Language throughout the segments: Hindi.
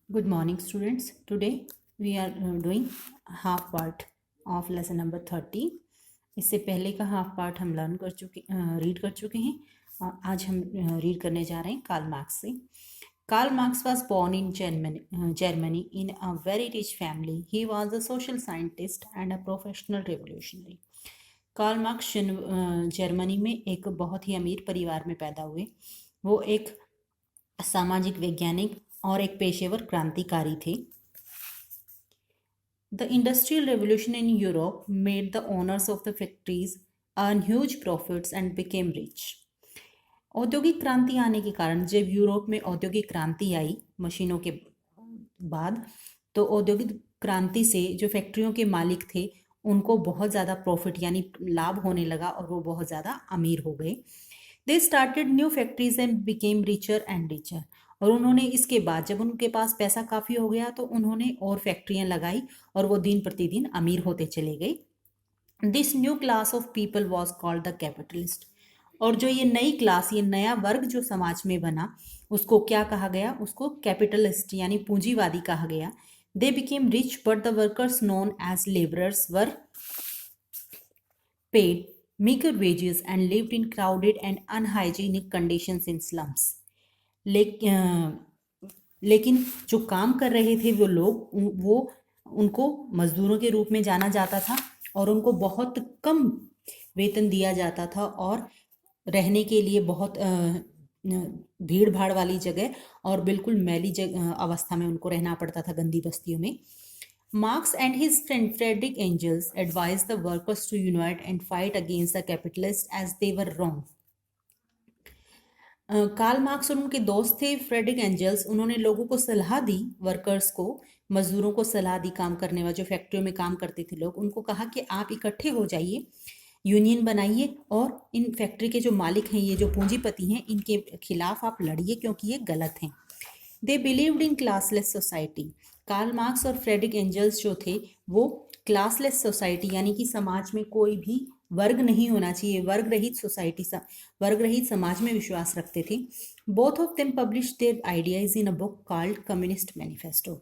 Good morning, students. Today we are doing half part of lesson number 30. इससे पहले का हाफ पार्ट हम रीड कर चुके हैं और आज हम रीड करने जा रहे हैं कार्ल मार्क्स से. Karl Marx was born in Germany in a very rich family. He was a social scientist and a professional revolutionary. Karl Marx Germany में एक बहुत ही अमीर परिवार में पैदा हुए. वो एक सामाजिक वैज्ञानिक और एक पेशेवर क्रांतिकारी थे. The Industrial Revolution in Europe made the owners of the factories earn huge profits and became rich. औद्योगिक क्रांति आने के कारण जब यूरोप में औद्योगिक क्रांति आई मशीनों के बाद, तो औद्योगिक क्रांति से जो फैक्ट्रियों के मालिक थे उनको बहुत ज़्यादा प्रॉफिट यानी लाभ होने लगा और वो बहुत ज़्यादा अमीर हो गए. They started new factories and became richer and richer. और उन्होंने इसके बाद जब उनके पास पैसा काफ़ी हो गया तो उन्होंने और फैक्ट्रियाँ लगाई और वो दिन प्रतिदिन अमीर होते चले गए. This new class of people was called the capitalist. और जो ये नई क्लास, ये नया वर्ग जो समाज में बना, उसको क्या कहा गया? उसको कैपिटलिस्ट यानी पूंजीवादी कहा गया. They became rich but the workers known as labourers were paid meager wages and lived in crowded and unhygienic conditions in slums. लेकिन जो काम कर रहे थे वो लोग, वो उनको मजदूरों के रूप में जाना जाता था और उनको बहुत कम वेतन दिया जाता था और रहने के लिए बहुत भीड़ भाड़ वाली जगह और बिल्कुल मैली अवस्था में उनको रहना पड़ता था, गंदी बस्तियों में. Marx and his friend Friedrich Engels advised the workers to unite and fight against the capitalists as they were wrong. Karl Marx और उनके दोस्त थे फ्रेडरिक एंजल्स, उन्होंने लोगों को सलाह दी, वर्कर्स को, मजदूरों को सलाह दी, काम करने वाले जो फैक्ट्रियों में काम करते थे लोग, उनको कहा कि आप इकट्ठे हो जाइए, यूनियन बनाइए और इन फैक्ट्री के जो मालिक हैं, ये जो पूंजीपति हैं, इनके खिलाफ आप लड़िए क्योंकि ये गलत हैं. They believed in classless society. Karl Marx और फ्रेडरिक एंजल्स जो थे वो क्लासलेस सोसाइटी यानी कि समाज में कोई भी वर्ग नहीं होना चाहिए, वर्ग रहित समाज में विश्वास रखते थे. Both of them publish their ideas in a book called communist manifesto.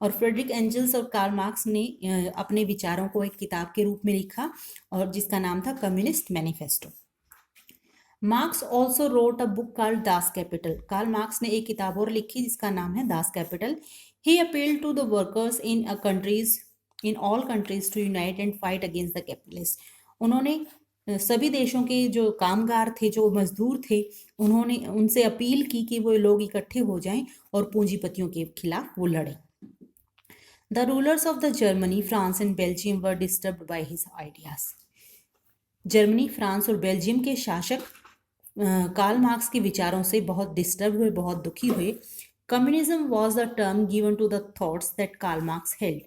और फ्रेडरिक एंजल्स और कार्ल मार्क्स ने अपने विचारों को एक किताब के रूप में लिखा और जिसका नाम था communist manifesto. Marx also wrote a book called Das Kapital. Karl Marx ने एक किताब और लिखी जिसका नाम है Das Kapital. He appealed to the workers in all countries to unite and fight against the capitalist. उन्होंने सभी देशों के जो कामगार थे, जो मजदूर थे, उन्होंने उनसे अपील की कि वो लोग इकट्ठे हो जाएं और पूंजीपतियों के खिलाफ वो लड़ें. The rulers of the Germany, France and Belgium were disturbed by his ideas. Germany, France और बेल्जियम के शासक कार्ल मार्क्स के विचारों से बहुत डिस्टर्ब हुए, बहुत दुखी हुए. Communism was the term given to the thoughts that Karl Marx held.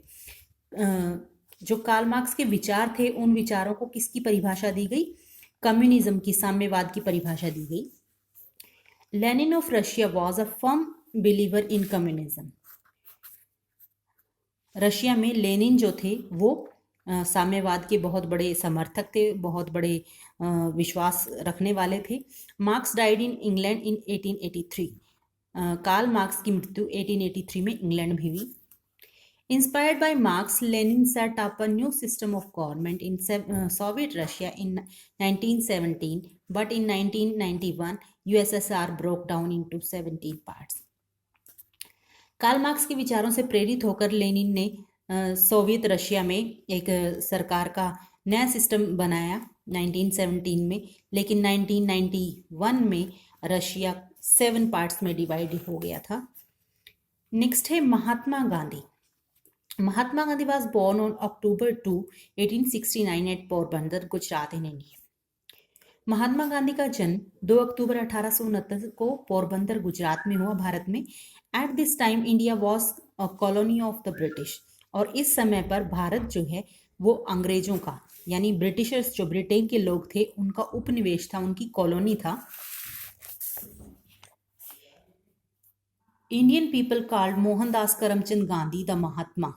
जो कार्ल मार्क्स के विचार थे, उन विचारों को किसकी परिभाषा दी गई? कम्युनिज्म की, साम्यवाद की परिभाषा दी गई. Lenin of Russia was a firm believer in communism. Russia में लेनिन जो थे वो साम्यवाद के बहुत बड़े समर्थक थे, बहुत बड़े विश्वास रखने वाले थे. Marx died in England in 1883. Karl Marx की मृत्यु 1883 में इंग्लैंड में हुई. Inspired by Marx, Lenin set up a new system of government in Soviet Russia in 1917, but in 1991 USSR broke down into 17 parts. Karl Marx के विचारों से प्रेरित होकर लेनिन ने सोवियत रशिया में एक सरकार का नया सिस्टम बनाया 1917 में, लेकिन 1991 में रशिया 7 पार्ट्स में डिवाइड हो गया था. नेक्स्ट है Mahatma Gandhi. Mahatma Gandhi was born on October 2, 1869 at Porbandar, Gujarat in India. Mahatma Gandhi का जन्म 2 अक्टूबर 1869 को पोरबंदर, गुजरात में हुआ, भारत में. At this time India was a colony of the British. और इस समय पर भारत जो है वो अंग्रेजों का यानी ब्रिटिशर्स, जो ब्रिटेन के लोग थे, उनका उपनिवेश था, उनकी कॉलोनी था. Indian people called Mohandas Karamchand Gandhi the Mahatma,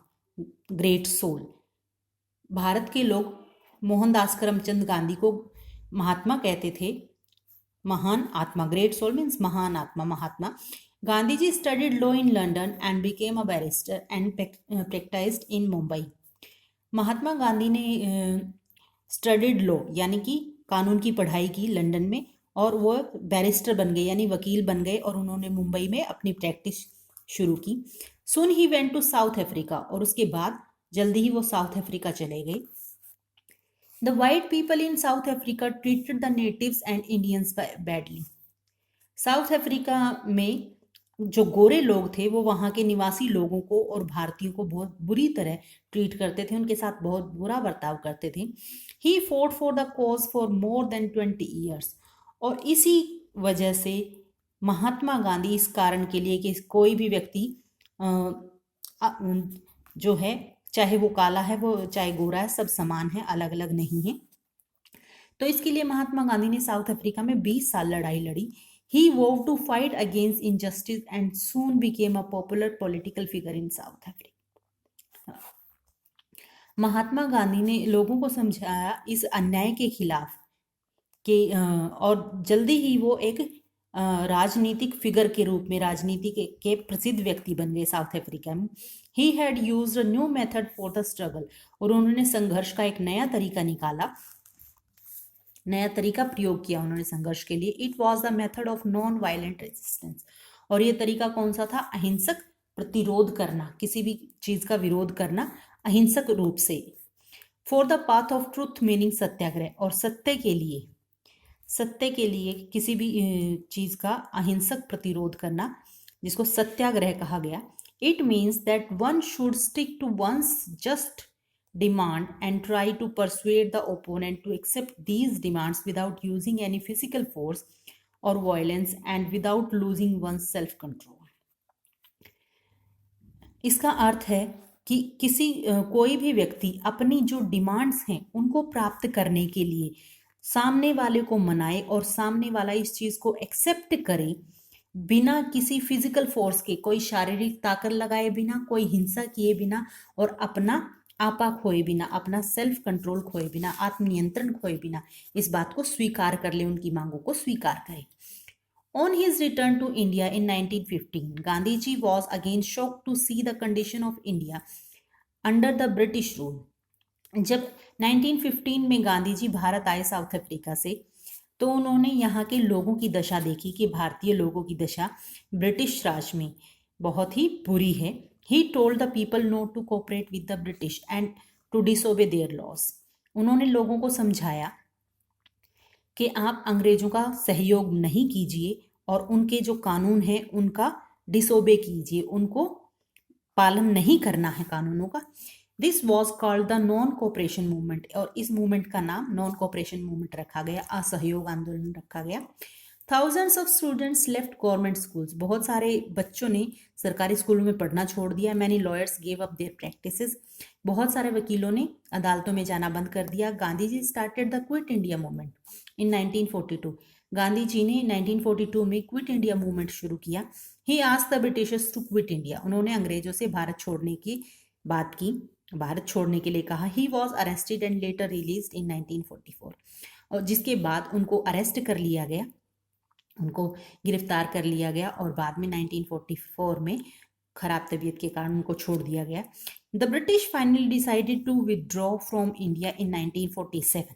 great soul. Bharat के लोग मोहनदास करमचंद गांधी को महात्मा कहते थे, महान आत्मा, ग्रेट सोल मीन्स महान आत्मा, महात्मा. Gandhi ji studied law in London and became a barrister and practiced in Mumbai. Mahatma Gandhi ने स्टडीड लॉ यानी कि कानून की पढ़ाई की लंदन में, और वो बैरिस्टर बन गए यानी वकील बन गए, और उन्होंने मुंबई में अपनी प्रैक्टिस शुरू की. Soon he went to South Africa, और उसके बाद जल्दी ही वो साउथ अफ्रीका चले गए. The white people in south Africa treated the natives and Indians badly. South Africa में जो गोरे लोग थे वो वहाँ के निवासी लोगों को और भारतीयों को बहुत बुरी तरह ट्रीट करते थे, उनके साथ बहुत बुरा बर्ताव करते थे. He fought for the cause for more than 20 years. और इसी वजह से महात्मा गांधी इस कारण के लिए कि कोई भी व्यक्ति जो है, चाहे वो काला है वो चाहे गोरा है, सब समान है, अलग अलग नहीं है. तो इसके लिए महात्मा गांधी ने साउथ अफ्रीका में 20 साल लड़ाई लड़ी. He vowed to fight against injustice and soon became a popular political figure in South Africa. Mahatma Gandhi ने लोगों को समझाया इस अन्याय के खिलाफ कि और जल्दी ही वो एक राजनीतिक फिगर के रूप में, राजनीति के प्रसिद्ध व्यक्ति बन गए साउथ अफ्रीका में. He had used a new method for the struggle. और उन्होंने संघर्ष का एक नया तरीका निकाला, नया तरीका प्रयोग किया उन्होंने संघर्ष के लिए. It was the method of non violent resistance. और ये तरीका कौन सा था? अहिंसक प्रतिरोध करना, किसी भी चीज का विरोध करना अहिंसक रूप से. For the path of truth meaning satyagraha. और सत्य के लिए किसी भी चीज का अहिंसक प्रतिरोध करना, जिसको सत्याग्रह कहा गया. It means that one should stick to one's just demand and try to persuade the opponent to accept these demands without using any physical force or violence and without losing one's self control. इसका अर्थ है कि कोई भी व्यक्ति अपनी जो डिमांड्स हैं उनको प्राप्त करने के लिए सामने वाले को मनाए और सामने वाला इस चीज को एक्सेप्ट करे बिना किसी फिजिकल फोर्स के, कोई शारीरिक ताकत लगाए बिना, कोई हिंसा किए बिना, और अपना आपा खोए बिना, अपना सेल्फ कंट्रोल खोए बिना, आत्मनियंत्रण खोए बिना इस बात को स्वीकार कर ले, उनकी मांगों को स्वीकार करें. On his return to India in 1915, Gandhi ji was again shocked to see the condition of India under the British rule. जब 1915 में गांधी जी भारत आए साउथ अफ्रीका से, तो उन्होंने यहाँ के लोगों की दशा देखी कि भारतीय लोगों की दशा ब्रिटिश राज में बहुत ही बुरी है. He told the people not to cooperate with the British and to disobey their laws. उन्होंने लोगों को समझाया कि आप अंग्रेजों का सहयोग नहीं कीजिए और उनके जो कानून हैं उनका डिसोबे कीजिए, उनको पालन नहीं करना है कानूनों का. This was called the non cooperation movement. और इस मूवमेंट का नाम नॉन कोऑपरेशन मूवमेंट रखा गया, असहयोग आंदोलन रखा गया. Thousands of students left government schools. बहुत सारे बच्चों ने सरकारी स्कूलों में पढ़ना छोड़ दिया. Many lawyers gave up their practices. बहुत सारे वकीलों ने अदालतों में जाना बंद कर दिया. Gandhi ji started the quit India movement in 1942. Gandhi ji ने 1942 में क्विट इंडिया मूवमेंट शुरू किया. He asked the Britishers to quit India. उन्होंने अंग्रेजों से भारत छोड़ने की बात की, भारत छोड़ने के लिए कहा. He was arrested and later released in 1944. और जिसके बाद उनको अरेस्ट कर लिया गया, उनको गिरफ्तार कर लिया गया और बाद में 1944 में खराब तबीयत के कारण उनको छोड़ दिया गया. The British finally decided to withdraw from India in 1947.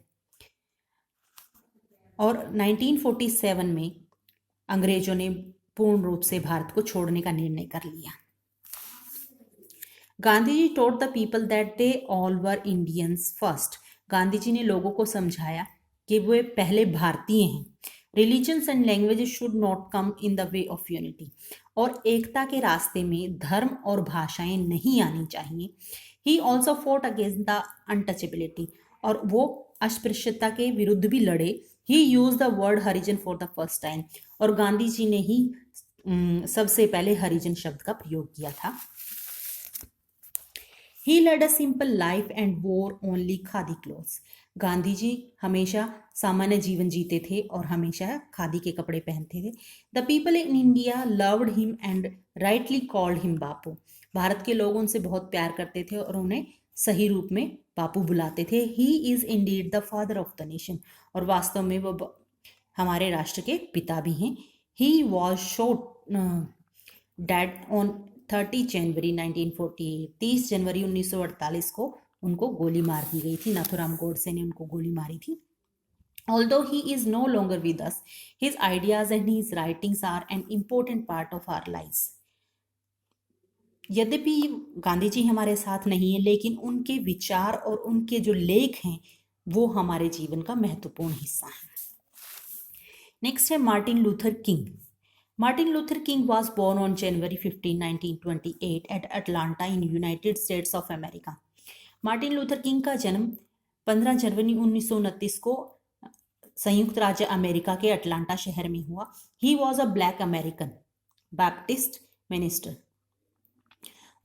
और 1947 में अंग्रेजों ने पूर्ण रूप से भारत को छोड़ने का निर्णय कर लिया. Gandhi ji told the people that they all were Indians first. Gandhi ji ने लोगों को समझाया कि वे पहले भारतीय हैं. Religions and languages should not come in the way of unity. और एकता के रास्ते में धर्म और भाषाएं नहीं आनी चाहिए. He also fought against the untouchability. और वो अस्पृश्यता के विरुद्ध भी लड़े. He use the word Harijan for the first time. और गांधी जी ने ही सबसे पहले हरिजन शब्द का प्रयोग किया था. He led a simple life and wore only khadi clothes. Gandhi ji हमेशा सामान्य जीवन जीते थे और हमेशा खादी के कपड़े पहनते थे. The people in India loved him and rightly called him बापू. भारत के लोग उनसे बहुत प्यार करते थे और उन्हें सही रूप में बापू बुलाते थे. He is indeed the father of the nation. और वास्तव में वो हमारे राष्ट्र के पिता भी हैं। He was shot dead on 30 जनवरी 1948, 30 जनवरी 1948 को उनको गोली मार दी गई थी। नाथूराम गोडसे ने उनको गोली मारी थी। Although he is no longer with us, his ideas and his writings are an important part of our lives. यद्यपि गांधी जी हमारे साथ नहीं है, लेकिन उनके विचार और उनके जो लेख हैं वो हमारे जीवन का महत्वपूर्ण हिस्सा है। नेक्स्ट है Martin Luther king. Martin Luther king was born on January 15, 1928 at Atlanta in United States of America. Martin Luther king का जन्म 15 जनवरी 1929 को संयुक्त राज्य अमेरिका के अटलांटा शहर में हुआ। He was a black American Baptist minister.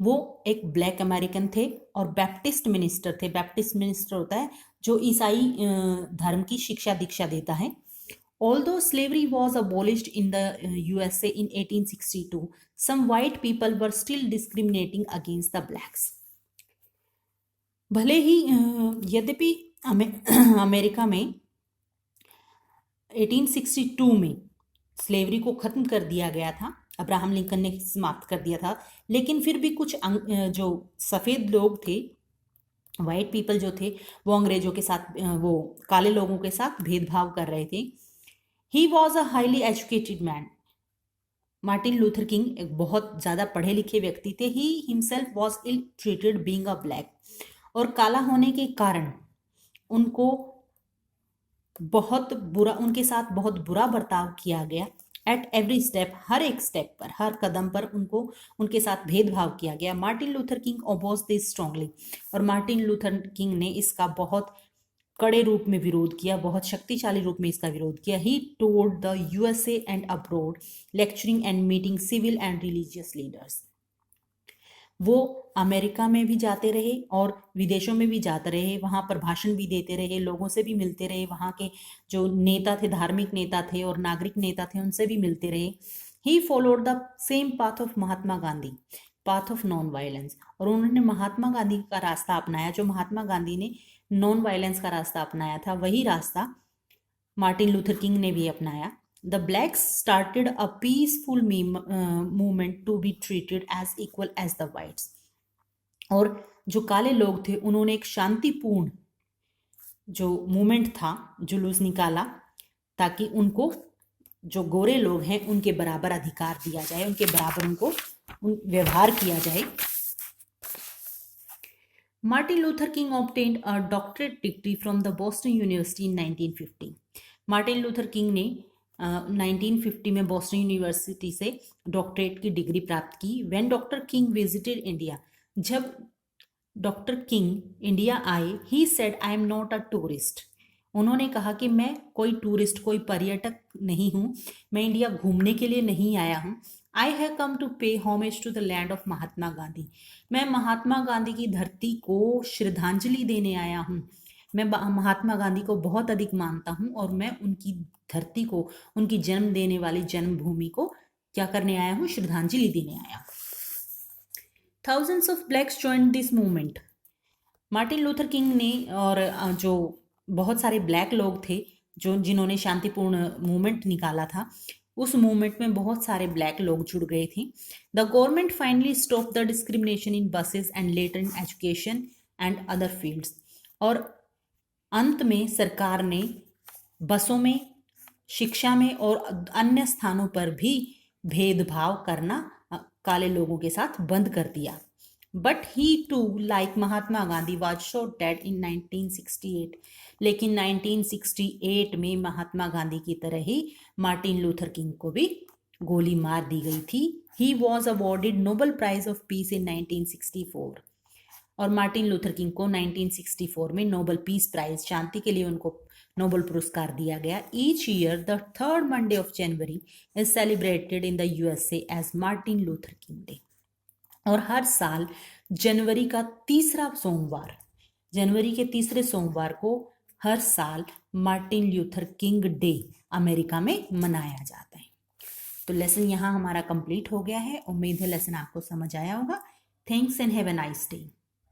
वो एक ब्लैक अमेरिकन थे और बैप्टिस्ट मिनिस्टर थे। बैप्टिस्ट मिनिस्टर होता है जो ईसाई धर्म की शिक्षा दीक्षा देता है। Although slavery was abolished in the USA in 1862, some white people were still discriminating against the blacks. भले ही यद्यपि अमेरिका में 1862 में स्लेवरी को ख़त्म कर दिया गया था, अब्राहम लिंकन ने समाप्त कर दिया था, लेकिन फिर भी कुछ जो सफ़ेद लोग थे, वाइट पीपल जो थे, वो अंग्रेज़ों के साथ, वो काले लोगों के साथ भेदभाव कर रहे थे। He was a highly educated man. Martin Luther King एक बहुत ज़्यादा पढ़े लिखे व्यक्ति थे। He himself was ill treated being a black, और काला होने के कारण उनको बहुत बुरा, उनके साथ बहुत बुरा बर्ताव किया गया। एट एवरी स्टेप, हर एक स्टेप पर, हर कदम पर उनको उनके साथ भेदभाव किया गया। Martin Luther king opposed this strongly, और मार्टिन लूथर किंग ने इसका बहुत कड़े रूप में विरोध किया, बहुत शक्तिशाली रूप में इसका विरोध किया। He toured the USA and abroad, lecturing and meeting civil and religious leaders. वो अमेरिका में भी जाते रहे और विदेशों में भी जाते रहे, वहाँ पर भाषण भी देते रहे, लोगों से भी मिलते रहे, वहाँ के जो नेता थे, धार्मिक नेता थे और नागरिक नेता थे, उनसे भी मिलते रहे। He followed the same path of Mahatma Gandhi, path of non violence, और उन्होंने महात्मा गांधी का रास्ता अपनाया। जो महात्मा गांधी ने नॉन वायलेंस का रास्ता अपनाया था, वही रास्ता मार्टिन लूथर किंग ने भी अपनाया। The blacks started a peaceful movement to be treated as equal as the whites. और जो काले लोग थे उन्होंने एक शांतिपूर्ण जो मूवमेंट था, जुलूस निकाला, ताकि उनको जो गोरे लोग हैं उनके बराबर अधिकार दिया जाए, उनके बराबर उनको व्यवहार किया जाए। Martin Luther king obtained a doctorate degree from the Boston University in 1950. Martin Luther king ने 1950 में बॉस्टन यूनिवर्सिटी से डॉक्टरेट की डिग्री प्राप्त की। When doctor king visited India, जब डॉक्टर किंग इंडिया आए, he said I am not a tourist. उन्होंने कहा कि मैं कोई टूरिस्ट, कोई पर्यटक नहीं हूँ, मैं इंडिया घूमने के लिए नहीं आया हूँ। I have come to pay homage to the land of Mahatma Gandhi. मैं महात्मा गांधी की धरती को श्रद्धांजलि देने आया हूँ। मैं महात्मा गांधी को बहुत अधिक मानता हूँ और मैं उनकी धरती को, उनकी जन्म देने वाली जन्मभूमि को क्या करने आया हूँ? श्रद्धांजलि देने आया हूँ। Thousands of blacks joined this movement. Martin Luther king ने और जो बहुत सारे ब्लैक लोग थे जो जिन्होंने शांतिपूर्ण मूवमेंट निकाला था, उस मूवमेंट में बहुत सारे ब्लैक लोग जुड़ गए थे। The government finally stop the discrimination in buses and later in education and other fields. और अंत में सरकार ने बसों में, शिक्षा में और अन्य स्थानों पर भी भेदभाव करना काले लोगों के साथ बंद कर दिया। But he too, like Mahatma Gandhi, was shot dead in 1968। लेकिन 1968 में महात्मा गांधी की तरह ही मार्टिन लूथर किंग को भी गोली मार दी गई थी। He was awarded Nobel prize of peace in 1964। और मार्टिन लूथर किंग को 1964 में नोबेल पीस प्राइज, शांति के लिए उनको नोबेल पुरस्कार दिया गया। Each year the third Monday of January is celebrated in the USA as Martin Luther King Day. और हर साल जनवरी का तीसरा सोमवार, जनवरी के तीसरे सोमवार को हर साल Martin Luther King day America में मनाया जाता है। तो लेसन यहाँ हमारा कंप्लीट हो गया है। उम्मीद है लेसन आपको समझ आया होगा। Thanks and have a nice day.